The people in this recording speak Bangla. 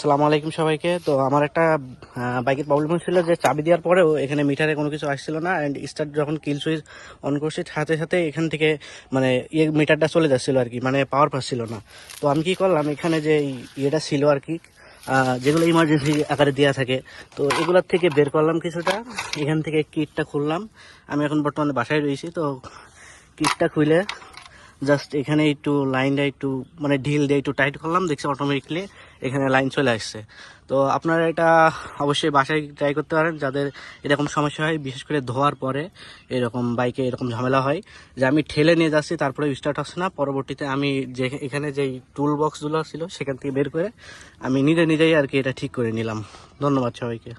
আসসালামু আলাইকুম সবাইকে। তো আমার একটা বাইকের প্রবলেম হচ্ছিল যে চাবি দেওয়ার পরেও এখানে মিটারে কোনো কিছু আসছিল না, অ্যান্ড স্টার্ট যখন কিল সুইচ অন করছি সাথে সাথে এখান থেকে মানে মিটারটা চলে যাচ্ছিল আর কি, মানে পাওয়ার পাচ্ছিল না। তো আমি কি করলাম, এখানে যে ইয়েটা ছিল আর কি, যেগুলো ইমার্জেন্সি আকারে দেওয়া থাকে, তো এগুলোর থেকে বের করলাম কিছুটা, এখান থেকে কিটটা খুললাম। আমি এখন বর্তমানে বাসায় রয়েছি। তো কিটটা খুলে জাস্ট এখানে একটু লাইনটা একটু মানে ঢিল দিয়ে একটু টাইট করলাম, দেখছি অটোমেটিকলি এখানে লাইন চলে আসছে। তো আপনারা এটা অবশ্যই বাসায় ট্রাই করতে পারেন যাদের এরকম সমস্যা হয়, বিশেষ করে ধোয়ার পরে এরকম বাইকে এরকম ঝামেলা হয় যে আমি ঠেলে নিয়ে যাচ্ছি তারপরে স্টার্ট হচ্ছে না। পরবর্তীতে আমি যে এখানে যেই টুল বক্সগুলো ছিল সেখান থেকে বের করে আমি নিজেই আর কি এটা ঠিক করে নিলাম। ধন্যবাদ সবাইকে।